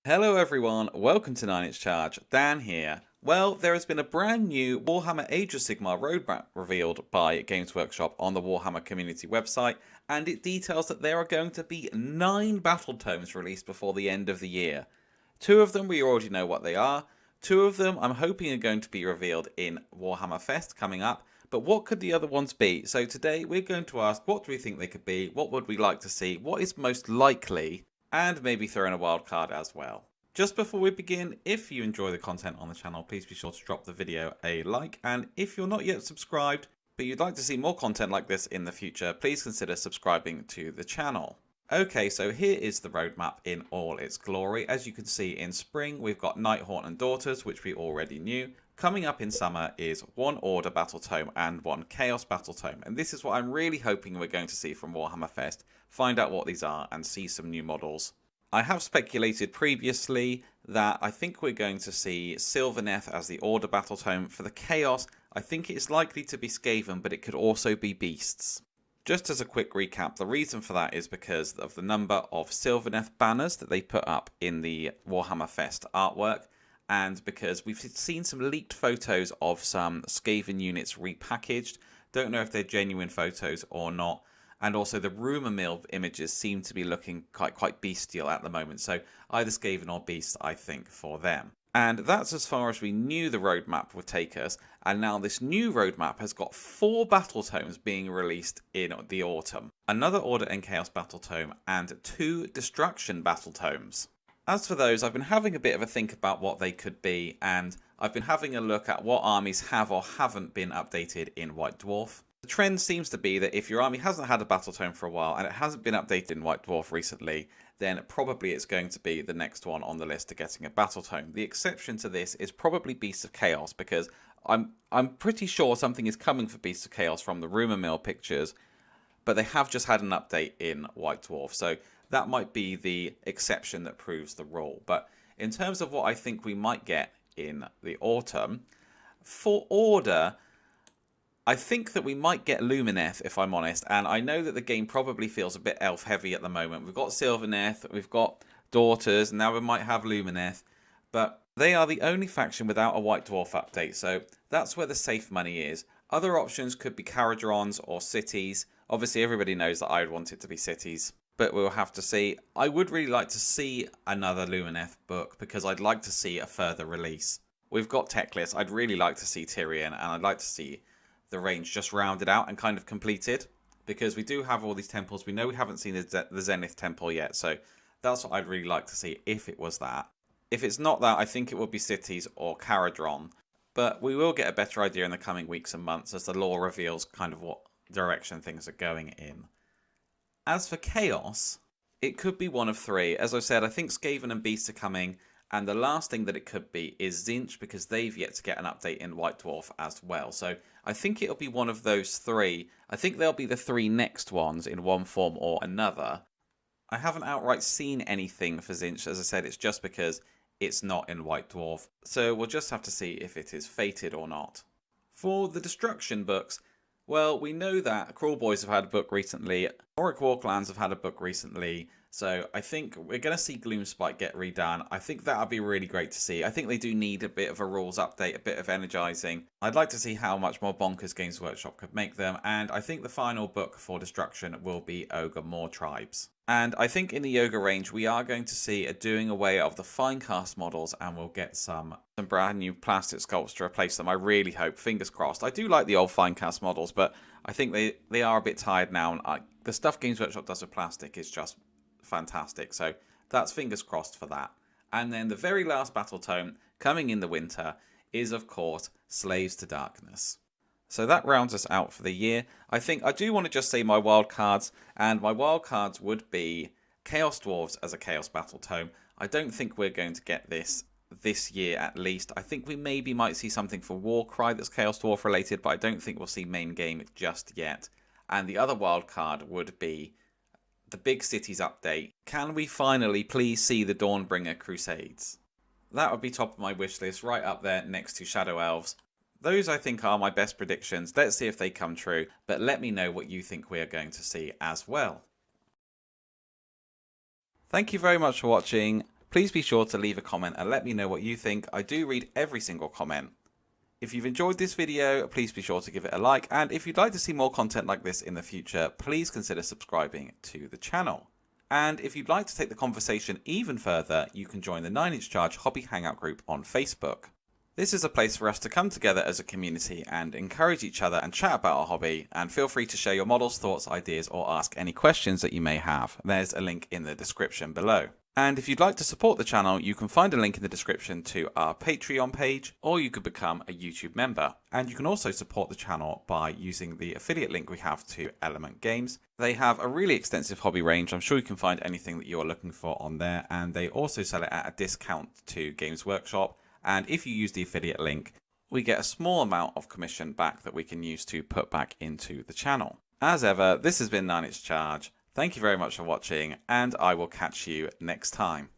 Hello everyone, welcome to 9 Inch Charge, Dan here. Well, there has been a brand new Warhammer Age of Sigmar roadmap revealed by Games Workshop on the Warhammer community website, and it details that there are going to be 9 battle tomes released before the end of the year. 2 of them we already know what they are, 2 of them I'm hoping are going to be revealed in Warhammer Fest coming up, but what could the other ones be? So today we're going to ask what do we think they could be, what would we like to see, what is most likely, and maybe throw in a wild card as well. Just before we begin, if you enjoy the content on the channel, please be sure to drop the video a like, and if you're not yet subscribed, but you'd like to see more content like this in the future, please consider subscribing to the channel. Okay, so here is the roadmap in all its glory. As you can see, in spring we've got Nighthaunt and Daughters, which we already knew. Coming up in summer is 1 Order Battle Tome and 1 Chaos Battle Tome, and this is what I'm really hoping we're going to see from Warhammer Fest. Find out what these are and see some new models. I have speculated previously that I think we're going to see Sylvaneth as the Order Battle Tome. For the Chaos, I think it's likely to be Skaven, but it could also be Beasts. Just as a quick recap, the reason for that is because of the number of Sylvaneth banners that they put up in the Warhammer Fest artwork, and because we've seen some leaked photos of some Skaven units repackaged. Don't know if they're genuine photos or not. And also the rumour mill images seem to be looking quite bestial at the moment. So either Skaven or Beast, I think, for them. And that's as far as we knew the roadmap would take us. And now this new roadmap has got 4 battle tomes being released in the autumn. Another Order and Chaos battle tome and 2 Destruction battle tomes. As for those, I've been having a bit of a think about what they could be. And I've been having a look at what armies have or haven't been updated in White Dwarf. The trend seems to be that if your army hasn't had a battle tome for a while and it hasn't been updated in White Dwarf recently, then probably it's going to be the next one on the list to getting a battle tome. The exception to this is probably Beasts of Chaos, because I'm pretty sure something is coming for Beasts of Chaos from the rumour mill pictures, but they have just had an update in White Dwarf, so that might be the exception that proves the rule. But in terms of what I think we might get in the autumn, for Order, I think that we might get Lumineth, if I'm honest, and I know that the game probably feels a bit elf-heavy at the moment. We've got Sylvaneth, we've got Daughters, and now we might have Lumineth, but they are the only faction without a White Dwarf update, so that's where the safe money is. Other options could be Caradrons or Cities. Obviously, everybody knows that I would want it to be Cities, but we'll have to see. I would really like to see another Lumineth book, because I'd like to see a further release. We've got Teclis. I'd really like to see Tyrion, and I'd like to see the range just rounded out and kind of completed, because we do have all these temples. We know we haven't seen the Zenith Temple yet, so that's what I'd really like to see if it was that. If it's not that, I think it would be Cities or Caradron, but we will get a better idea in the coming weeks and months as the lore reveals kind of what direction things are going in. As for Chaos, it could be one of 3. As I said, I think Skaven and Beast are coming, and the last thing that it could be is Tzeentch, because they've yet to get an update in White Dwarf as well. So I think it'll be one of those 3. I think they'll be the 3 next ones in one form or another. I haven't outright seen anything for Tzeentch. As I said, it's just because it's not in White Dwarf. So we'll just have to see if it is fated or not. For the Destruction books, well, we know that Crawl Boys have had a book recently. Auric Warclans have had a book recently. So I think we're going to see Gloomspite get redone. I think that would be really great to see. I think they do need a bit of a rules update, a bit of energizing. I'd like to see how much more bonkers Games Workshop could make them. And I think the final book for Destruction will be Ogre More Tribes. And I think in the Ogre range, we are going to see a doing away of the Finecast models, and we'll get some brand new plastic sculpts to replace them. I really hope, fingers crossed. I do like the old Finecast models, but I think they are a bit tired now. And the stuff Games Workshop does with plastic is just fantastic, so that's fingers crossed for that. And then the very last battle tome coming in the winter is, of course, Slaves to Darkness. So that rounds us out for the year. I think I do want to just say my wild cards, and my wild cards would be Chaos Dwarves as a Chaos battle tome. I don't think we're going to get this year at least. I think we maybe might see something for Warcry that's Chaos Dwarf related, but I don't think we'll see main game just yet. And the other wild card would be the Big Cities update. Can we finally please see the Dawnbringer Crusades? That would be top of my wish list, right up there next to Shadow Elves. Those I think are my best predictions. Let's see if they come true, but let me know what you think we are going to see as well. Thank you very much for watching. please be sure to leave a comment and let me know what you think. I do read every single comment. If you've enjoyed this video, please be sure to give it a like, and if you'd like to see more content like this in the future, please consider subscribing to the channel. And if you'd like to take the conversation even further, you can join the 9 Inch Charge Hobby Hangout group on Facebook. This is a place for us to come together as a community and encourage each other and chat about our hobby, and feel free to share your models, thoughts, ideas, or ask any questions that you may have. There's a link in the description below. And if you'd like to support the channel, you can find a link in the description to our Patreon page, or you could become a YouTube member. And you can also support the channel by using the affiliate link we have to Element Games. They have a really extensive hobby range. I'm sure you can find anything that you are looking for on there, and they also sell it at a discount to Games Workshop. And if you use the affiliate link, we get a small amount of commission back that we can use to put back into the channel. As ever, this has been 9 Inch Charge. Thank you very much for watching, and I will catch you next time.